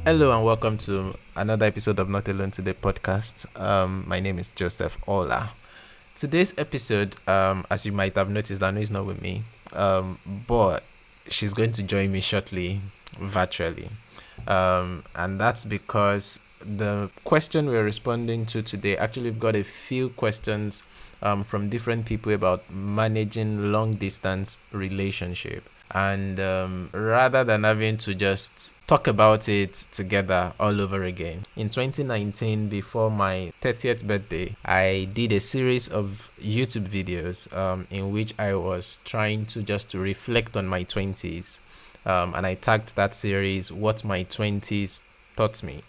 Hello and welcome to another episode of Not Alone Today podcast. My name is Joseph Ola. Today's episode, as you might have noticed, I know it's not with me, but she's going to join me shortly, virtually. And that's because the question we're responding to today, actually we've got a few questions from different people about managing long distance relationship. And rather than having to just talk about it together all over again, in 2019, before my 30th birthday, I did a series of YouTube videos in which I was trying to just reflect on my 20s. And I tagged that series, What My 20s Taught Me.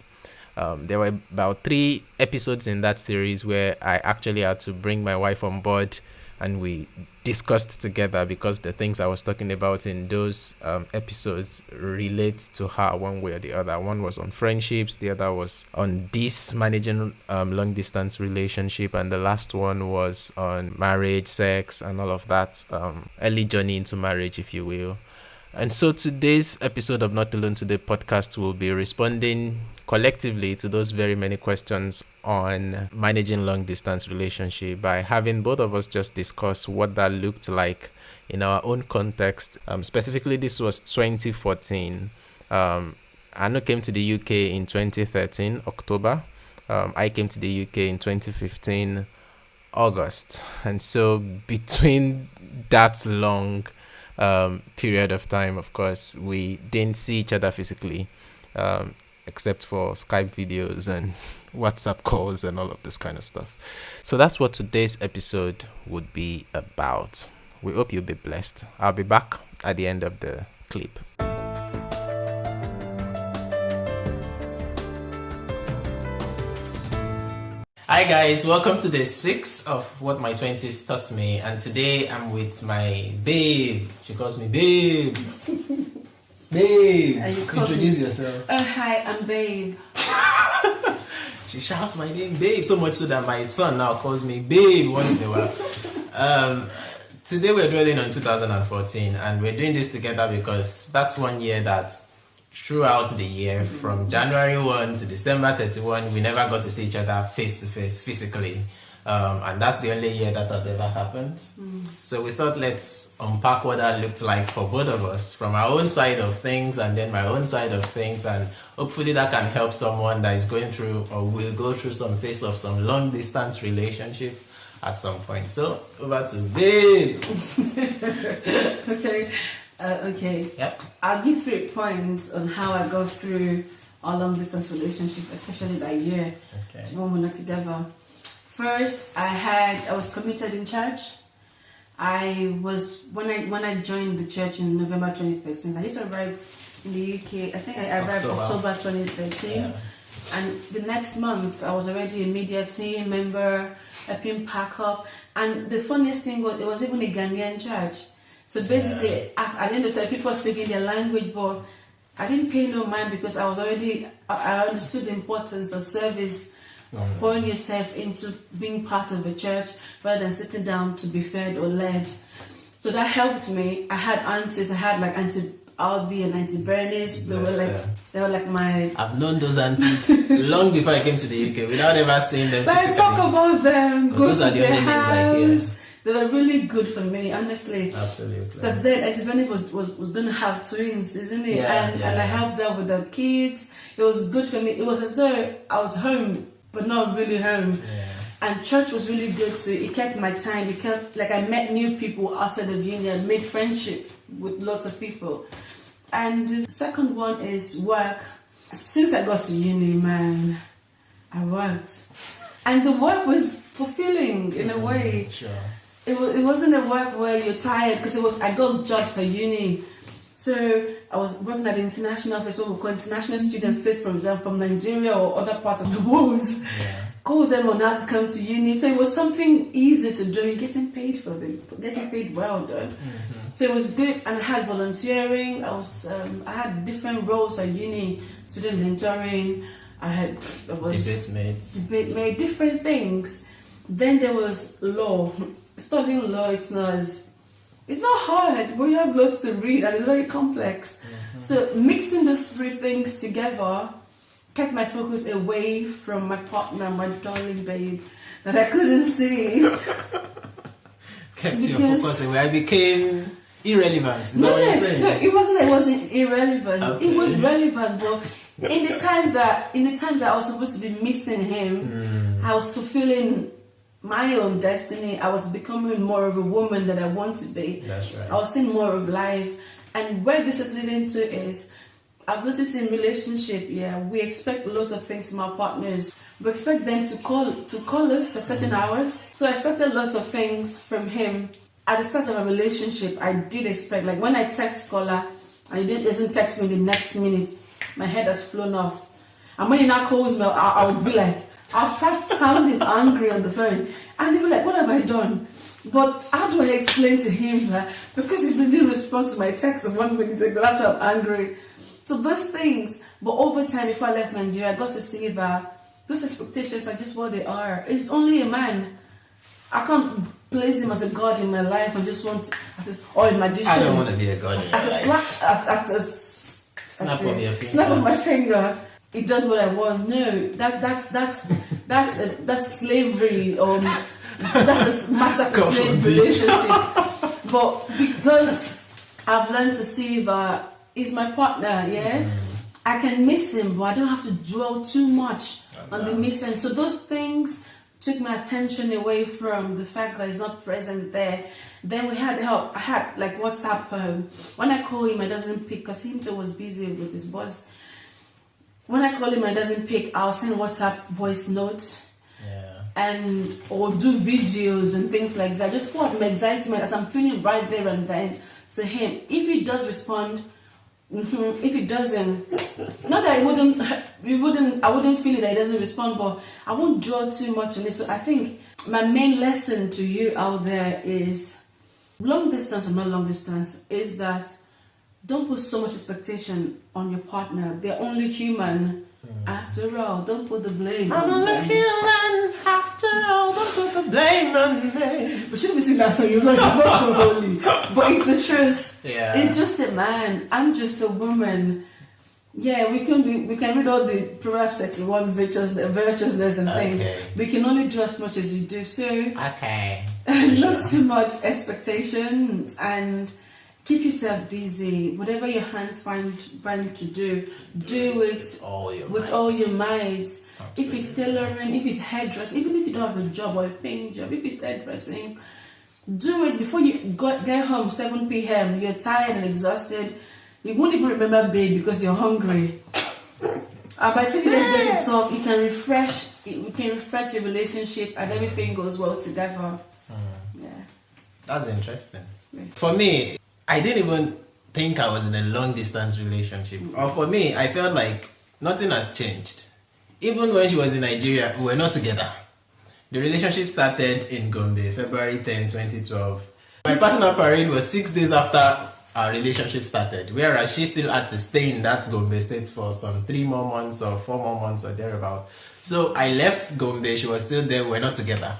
There were about 3 episodes in that series where I actually had to bring my wife on board and we discussed together because the things I was talking about in those episodes relate to her one way or the other. One was on friendships, the other was on this managing long distance relationship, and the last one was on marriage, sex, and all of that, early journey into marriage, if you will. And so today's episode of Not Alone Today podcast will be responding collectively to those very many questions on managing long distance relationship by having both of us just discuss what that looked like in our own context. Specifically, this was 2014. Anu came to the UK in 2013, October. I came to the UK in 2015, August. And so between that long period of time, of course, we didn't see each other physically, except for Skype videos and WhatsApp calls and all of this kind of stuff. So that's what today's episode would be about. We hope you'll be blessed. I'll be back at the end of the clip. Hi guys, welcome to day 6 of What My 20s Taught Me, and today I'm with my babe. She calls me babe. Babe, introduce yourself. Hi, I'm Babe. She shouts my name babe so much so that my son now calls me babe once in a while. Today we're dwelling on 2014, and we're doing this together because that's one year that throughout the year, from January 1 to December 31, we never got to see each other face to face physically. And that's the only year that has ever happened. So we thought, let's unpack what that looked like for both of us from our own side of things and then my own side of things, and hopefully that can help someone that is going through or will go through some phase of some long distance relationship at some point. So over to Babe. Okay. Yep. I'll give 3 points on how I go through our long distance relationship, especially that year. Okay. When we're not together. First, I was committed in church. I was when I joined the church in November 2013. I just arrived in the UK. I think I arrived October 2013. Yeah. And the next month, I was already a media team member, helping pack up. And the funniest thing was, it was even a Ghanaian church. So basically, at the end of the day, people were speaking their language, but I didn't pay no mind because I understood the importance of service. Pouring yourself into being part of the church rather than sitting down to be fed or led. So that helped me. I had aunties. I had like Auntie Albie and Auntie Bernice. They were like my... I've known those aunties long before I came to the UK without ever seeing them physically. Talk about them. Those are the only names I hear. They were really good for me, honestly. Absolutely. Because then Auntie Bernice was going to have twins, isn't it? And I helped her with the kids. It was good for me. It was as though I was home, but not really home. Yeah. And church was really good too. It kept my time. It kept, like, I met new people outside of uni. I made friendship with lots of people. And the second one is work. Since I got to uni, man, I worked. And the work was fulfilling in a way. Sure. It wasn't a work where you're tired, because I got jobs at uni. So I was working at the international office where we call international students straight from Nigeria or other parts of the world. Yeah. Call them on how to come to uni. So it was something easy to do. You're getting paid for it, getting paid well though. So it was good, and I had volunteering. I had different roles at uni, student mentoring. Debate mates, different things. Then there was law. Studying law, it's not hard, but you have lots to read and it's very complex. So mixing those 3 things together kept my focus away from my partner, my darling babe, that I couldn't see. Kept your focus away. I became irrelevant. Is that what you're saying? No, it wasn't. It wasn't irrelevant. Okay. It was relevant, but in the time that I was supposed to be missing him, I was fulfilling my own destiny. I was becoming more of a woman that I want to be. That's right. I was seeing more of life, and where this is leading to is, I've noticed in relationship, we expect lots of things from our partners. We expect them to call us at certain hours. So I expected lots of things from him. At the start of a relationship, I did expect, like when I text caller and he doesn't text me the next minute, my head has flown off. And when he now calls me, I would be like, I'll start sounding angry on the phone. And he'll be like, what have I done? But how do I explain to him that because you didn't respond to my text of 1 minute ago, that's why I'm angry. So those things, but over time, before I left Nigeria, I got to see that those expectations are just what they are. It's only a man. I can't place him as a god in my life and just want or a magician. I don't want to be a god in your life. At a snap of my finger, it does what I want. No, that's slavery. That's a master slave relationship. But because I've learned to see that he's my partner, I can miss him, but I don't have to dwell too much on the missing. So those things took my attention away from the fact that he's not present there. Then we had help. I had like WhatsApp. When I call him, I doesn't pick because he was busy with his boss. When I call him, I doesn't pick. I'll send WhatsApp voice notes. Or do videos and things like that. Just put excitement as I'm feeling right there and then to him. If he does respond, if he doesn't, not that I wouldn't feel it that he doesn't respond, but I won't draw too much on it. So I think my main lesson to you out there is long distance or not long distance is that don't put so much expectation on your partner. They're only human. After all, don't put the blame on I'm them. only human. After all, don't put the blame on me. But shouldn't be singing that song. It's like, it's not so holy. But it's the truth. Yeah. It's just a man. I'm just a woman. Yeah, we can read all the Proverbs 31 virtuousness and things. We can only do as much as you do. So not too much expectations and keep yourself busy. Whatever your hands find to do it with all your might. If it's tailoring, if it's hairdressing, even if you don't have a job or a paying job, if it's hairdressing, do it before you get home 7 p.m. You're tired and exhausted. You won't even remember babe because you're hungry. By the time you get to talk, you can refresh your relationship and everything goes well together. Yeah. That's interesting. Yeah. For me, I didn't even think I was in a long distance relationship. Or for me, I felt like nothing has changed. Even when she was in Nigeria, we were not together. The relationship started in Gombe, February 10, 2012. My personal parade was 6 days after our relationship started, whereas she still had to stay in that Gombe state for some 3 more months or 4 more months or thereabout. So I left Gombe, she was still there, we were not together.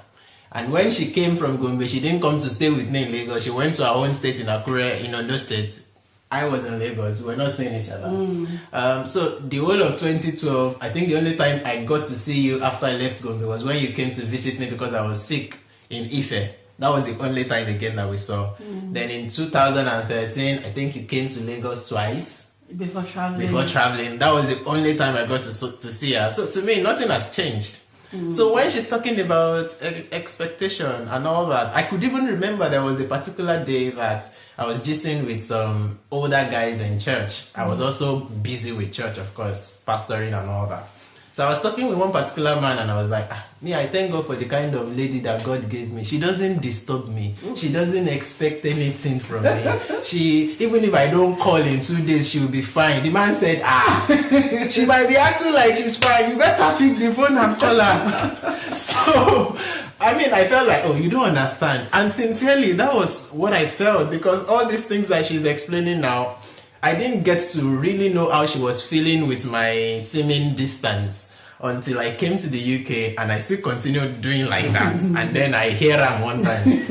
And when she came from Gombe, she didn't come to stay with me in Lagos. She went to her own state in Akure, in Ondo State. I was in Lagos. We're not seeing each other. So the whole of 2012, I think the only time I got to see you after I left Gombe was when you came to visit me because I was sick in Ife. That was the only time again that we saw. Then in 2013, I think you came to Lagos twice. Before traveling. That was the only time I got to see her. So to me, nothing has changed. So when she's talking about expectation and all that, I could even remember there was a particular day that I was gisting with some older guys in church. I was also busy with church, of course, pastoring and all that. So I was talking with one particular man and I was like, I thank God for the kind of lady that God gave me. She doesn't disturb me. She doesn't expect anything from me. Even if I don't call in 2 days, she will be fine. The man said, she might be acting like she's fine. You better pick the phone and call her. So, I felt like, you don't understand. And sincerely, that was what I felt because all these things that she's explaining now, I didn't get to really know how she was feeling with my seeming distance. until I came to the UK, and I still continued doing like that. And then I hear her one time.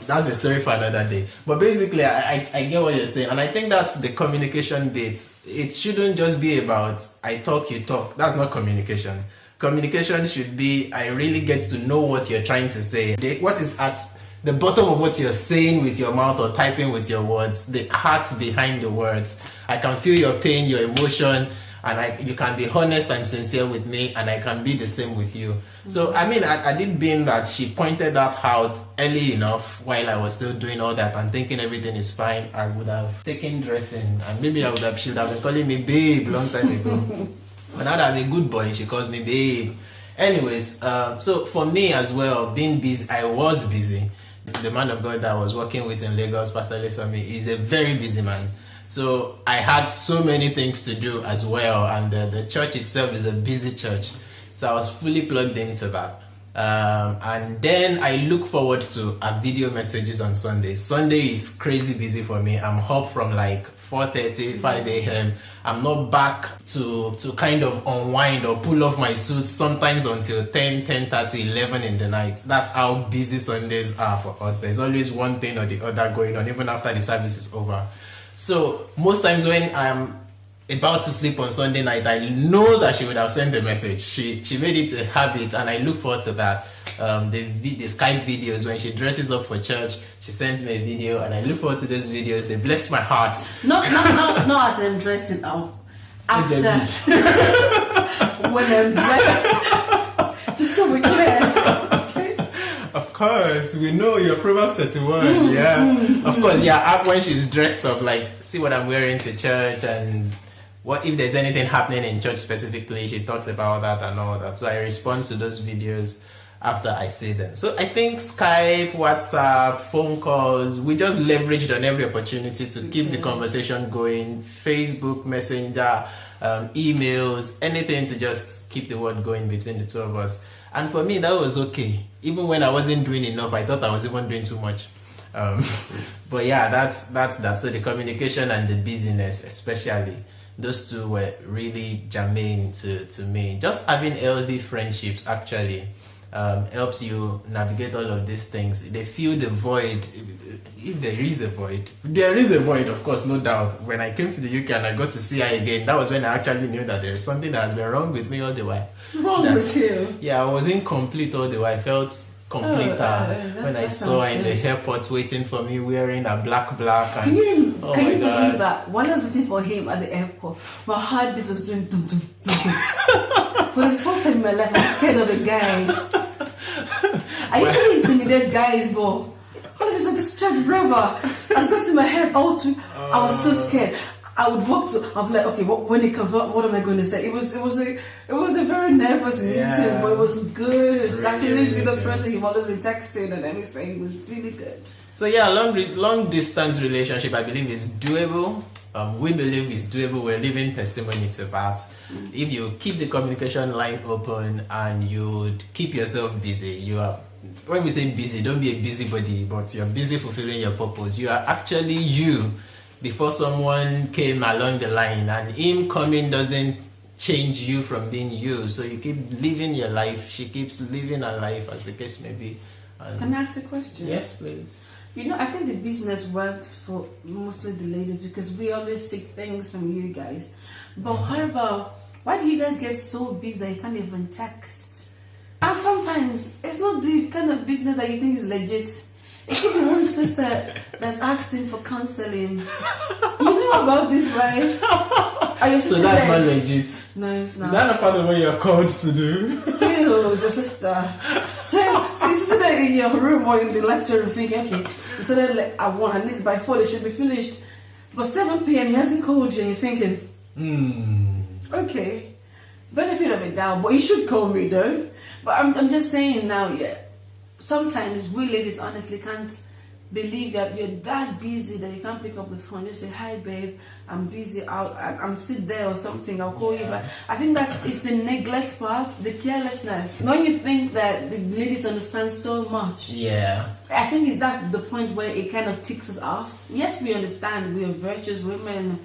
That's a story for another day. But basically, I get what you're saying, and I think that's the communication bit. It shouldn't just be about I talk, you talk. That's not communication. Communication should be I really get to know what you're trying to say. What is at the bottom of what you're saying with your mouth or typing with your words, the heart behind the words. I can feel your pain, your emotion, and you can be honest and sincere with me, and I can be the same with you. So, I mean, I did being that she pointed that out early enough while I was still doing all that and thinking everything is fine, I would have taken dressing, and maybe she would have been calling me babe long time ago. But now that I'm a good boy, she calls me babe. Anyways, so for me as well, being busy, I was busy. The man of God that I was working with in Lagos, Pastor Eleos and I, is a very busy man. So I had so many things to do as well, and the church itself is a busy church. So I was fully plugged into that. And then I look forward to our video messages on Sunday. Sunday is crazy busy for me. I'm up from like 4:30, 5 a.m. I'm not back to kind of unwind or pull off my suit sometimes until 10, 10:30, 11 in the night. That's how busy Sundays are for us. There's always one thing or the other going on, even after the service is over. So most times when I'm about to sleep on Sunday night, I know that she would have sent a message. She made it a habit, and I look forward to that. The Skype videos, when she dresses up for church, she sends me a video, and I look forward to those videos. They bless my heart. Not as I'm dressing up. After when I'm dressed, just so we're clear. Of course, we know your Proverbs 31. Of course, when she's dressed up, like, see what I'm wearing to church, and what if there's anything happening in church specifically, she talks about that and all that. So I respond to those videos after I see them. So I think Skype, WhatsApp, phone calls, we just leveraged on every opportunity to keep the conversation going. Facebook, Messenger, emails, anything to just keep the word going between the two of us. And for me, that was okay. Even when I wasn't doing enough, I thought I was even doing too much. But yeah, that's that. So the communication and the busyness, especially, those two were really germane to me. Just having healthy friendships actually helps you navigate all of these things. They fill the void. If there is a void, of course, no doubt. When I came to the UK and I got to see her again, that was when I actually knew that there is something that has been wrong with me all the while. With you? Yeah, I was incomplete all the while. I felt complete when I saw her in the airport waiting for me wearing a black. And, can you believe that while I was waiting for him at the airport, my heartbeat was doing dum dum dum dum. For the first time in my life, I'm scared of a guy. I usually intimidate guys, but all of a sudden this church brother has got to my head all too. I was so scared. I would walk to. I'm like, okay, when it comes up, what am I going to say? It was a very nervous meeting, but it was good. It's actually with the person he's always been texting and everything. It was really good. So yeah, long distance relationship, I believe, is doable. We believe it's doable. We're living testimony to that. If you keep the communication line open and you keep yourself busy, you are. When we say busy, don't be a busybody, but you're busy fulfilling your purpose. You are actually you. Before someone came along the line, and him coming doesn't change you from being you. So you keep living your life. She keeps living her life, as the case may be. Can I ask a question? Yes, please. I think the business works for mostly the ladies because we always seek things from you guys. But how about, why do you guys get so busy that you can't even text? And sometimes it's not the kind of business that you think is legit. It could be one sister that's asked him for counseling. You know about this, right? So that's not legit. No, it's not. That's not part of what you're called to do. Still, it's a sister. So you sit there in your room or in the lecture room thinking, okay, instead of like, I want at least by 4 they should be finished. But 7 p.m. he hasn't called you and you're thinking, okay, benefit of a doubt, but you should call me though. But I'm just saying now, sometimes we ladies honestly can't believe that you're that busy that you can't pick up the phone. You say, hi babe, I'm busy, I'm sit there or something, I'll call you back. I think it's the neglect part, the carelessness. When you think that the ladies understand so much, I think that's the point where it kind of ticks us off. Yes, we understand we are virtuous women,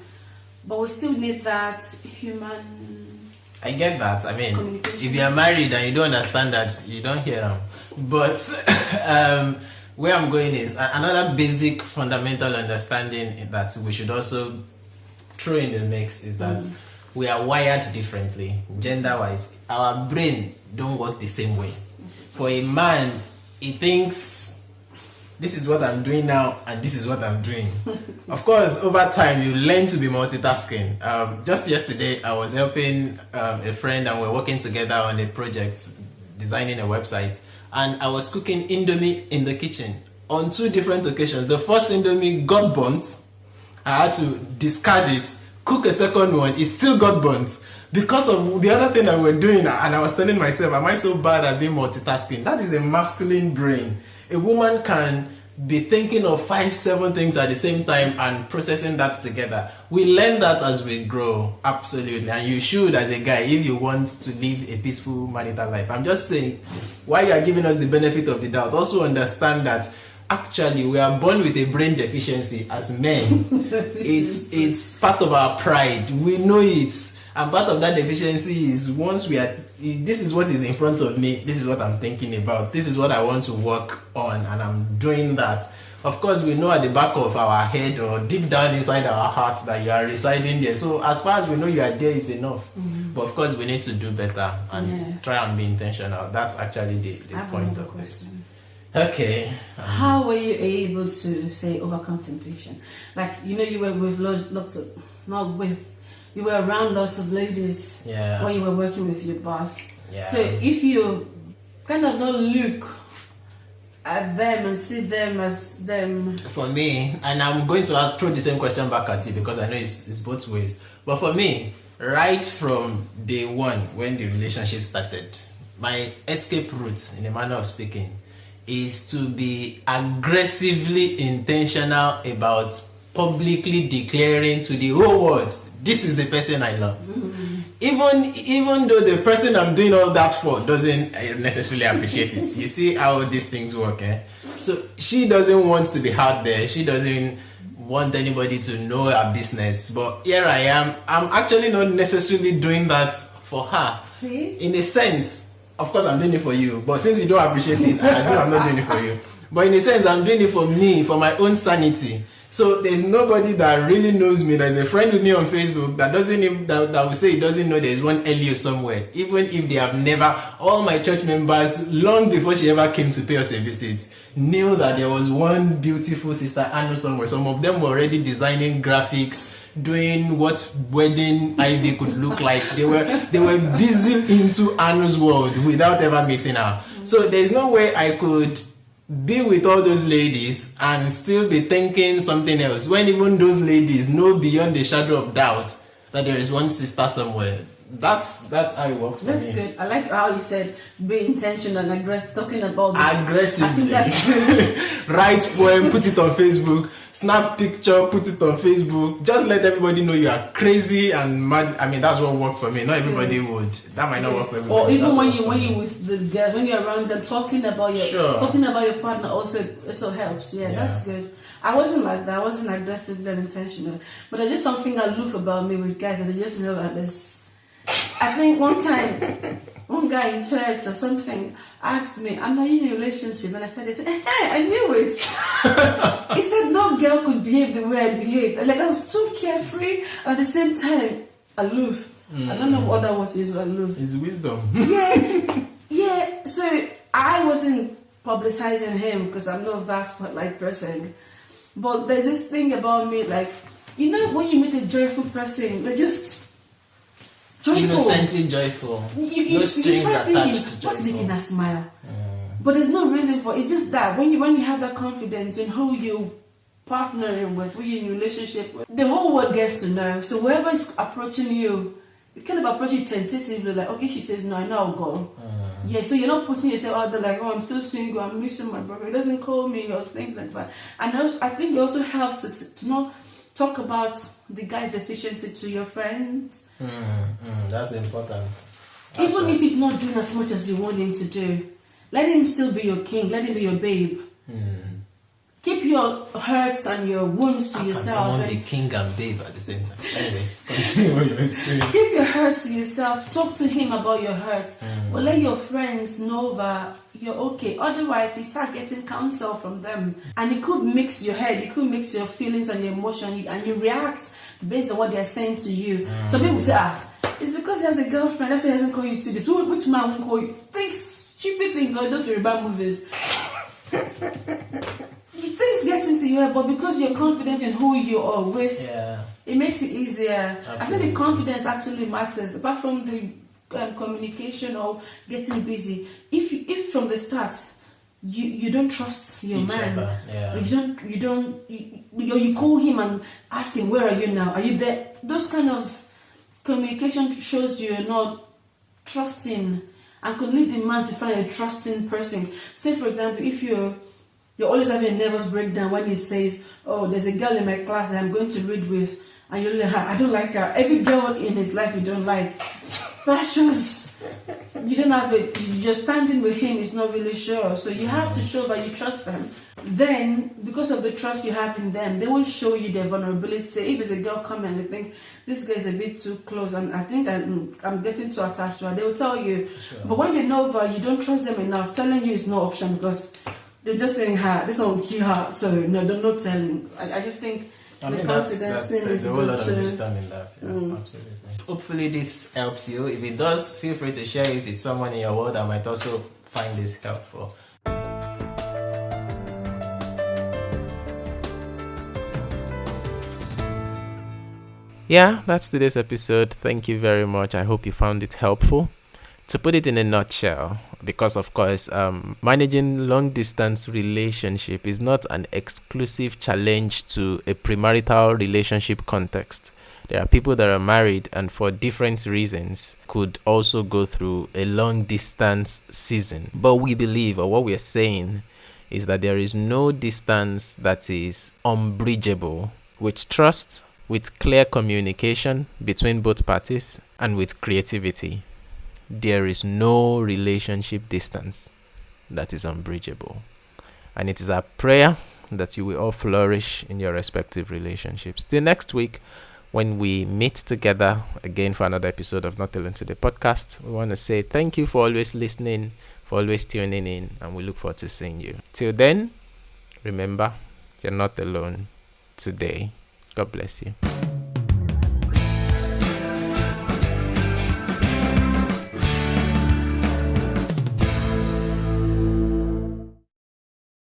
but we still need that human I get that. I mean, Communication. if you are married and you don't understand that, you don't hear them. But where I'm going is another basic fundamental understanding that we should also throw in the mix is that we are wired differently, gender-wise. Our brain don't work the same way. For a man, he thinks, this is what I'm doing now and this is what I'm doing. Of course, over time, you learn to be multitasking. Just yesterday, I was helping a friend and we're working together on a project, designing a website. And I was cooking Indomie in the kitchen on 2 different occasions. The first Indomie got burnt. I had to discard it, cook a second one, it still got burnt. Because of the other thing that we're doing, and I was telling myself, am I so bad at being multitasking? That is a masculine brain. A woman can be thinking of 5-7 things at the same time and processing that together. We learn that as we grow, absolutely. And you should, as a guy, if you want to live a peaceful marital life. I'm just saying, while you are giving us the benefit of the doubt, also understand that actually we are born with a brain deficiency as men. It's part of our pride. We know it. And part of that deficiency is once we are, this is what is in front of me, this is what I'm thinking about, this is what I want to work on, and I'm doing that. Of course, we know at the back of our head or deep down inside our hearts that you are residing there. So as far as we know you are there is enough. But of course, we need to do better and try and be intentional. That's actually the point of this. Okay. How were you able to, say, overcome temptation? Like, you were with lots of, not with, you were around lots of ladies when you were working with your boss. Yeah. So if you kind of don't look at them and see them as them. For me, and I'm going to throw the same question back at you because I know it's both ways. But for me, right from day one when the relationship started, my escape route, in a manner of speaking, is to be aggressively intentional about publicly declaring to the whole world, this is the person I love. Even though the person I'm doing all that for doesn't necessarily appreciate it. You see how these things work, eh? So she doesn't want to be out there. She doesn't want anybody to know her business. But here I am. I'm actually not necessarily doing that for her. See? In a sense, of course I'm doing it for you. But since you don't appreciate it, I assume I'm not doing it for you. But in a sense, I'm doing it for me, for my own sanity. So there's nobody that really knows me. There's a friend with me on Facebook that doesn't even, that will say he doesn't know there's one Eleos somewhere. Even if they have never, all my church members, long before she ever came to pay us a visit, knew that there was one beautiful sister Anu somewhere. Some of them were already designing graphics, doing what wedding ivy could look like. They were busy into Anu's world without ever meeting her. So there's no way I could be with all those ladies and still be thinking something else when even those ladies know beyond the shadow of doubt that there is one sister somewhere. That's how it works for That's me. good. I like how you said be intentional and aggressive, talking about Aggressively. I think that's good. Write poem, put it on Facebook, snap picture, put it on Facebook. Just let everybody know you are crazy and mad. I mean, that's what worked for me. Not everybody would. That might not work for everybody. Or even when you with the girls, when you're around them, talking about your partner also helps. Yeah, that's good. I wasn't like that. I wasn't aggressive and intentional. But there's just something aloof about me with guys that I just know that there's. I think one time, one guy in church or something asked me, "Are you in a relationship?" And I said, "Hey, I knew it." He said, "No girl could behave the way I behave." Like I was too carefree and at the same time aloof. I don't know what other word is aloof. It's wisdom. Yeah. So I wasn't publicizing him because I'm not that spotlight person. But there's this thing about me, like when you meet a joyful person, they're just. Joyful. Innocently joyful. You no strings start attached thinking, to joyful. what's making her smile? But there's no reason for it. It's just that when you have that confidence in who you partnering with, who you're in a relationship with, the whole world gets to know. So whoever is approaching you, it kind of approach you tentatively, like, okay, she says no, I know I'll go. Yeah, so you're not putting yourself out there like, oh, I'm still single, I'm missing my brother, he doesn't call me, or things like that. And I think it also helps us to not talk about the guy's efficiency to your friends. That's important. Even if he's not doing as much as you want him to do, let him still be your king, let him be your babe. Keep your hurts and your wounds to yourself. Someone be king and babe at the same time. Anyways, continue what you're saying. Keep your hurts to yourself. Talk to him about your hurts. But let your friends know that you're okay. Otherwise, you start getting counsel from them. And it could mix your head. It could mix your feelings and your emotion. And you react based on what they're saying to you. Some people say, it's because he has a girlfriend. That's why he hasn't called you to this. Which man won't call you? Things, stupid things, or those Yoruba movies. Things get into your head, but because you're confident in who you are with, it makes it easier. Absolutely. I think the confidence actually matters, apart from the communication or getting busy. If from the start you don't trust your man, you call him and ask him, where are you now? Are you there? Those kind of communication shows you're not trusting and could lead the man to find a trusting person. Say, for example, if you're always having a nervous breakdown when he says, oh, there's a girl in my class that I'm going to read with, and you're like, I don't like her. Every girl in his life you don't like. That shows you don't have it. You're standing with him is not really sure. So you have to show that you trust them. Then, because of the trust you have in them, they will show you their vulnerability. Say, if there's a girl coming and they think this guy is a bit too close, and I think I'm getting too attached to her, they will tell you. Sure. But when they know that you don't trust them enough, telling you is no option because they're just saying, this one will kill her. So no, don't not telling. I just think the confidence thing is a whole lot of wisdom in that. Yeah, absolutely. Hopefully this helps you. If it does, feel free to share it with someone in your world that might also find this helpful. Yeah, that's today's episode. Thank you very much. I hope you found it helpful. To put it in a nutshell, because of course, managing long-distance relationship is not an exclusive challenge to a premarital relationship context. There are people that are married and for different reasons could also go through a long-distance season. But we believe, or what we are saying, is that there is no distance that is unbridgeable with trust, with clear communication between both parties, and with creativity. There is no relationship distance that is unbridgeable. And it is our prayer that you will all flourish in your respective relationships. Till next week, when we meet together again for another episode of Not Alone Today podcast, we want to say thank you for always listening, for always tuning in, and we look forward to seeing you. Till then, remember, you're not alone today. God bless you.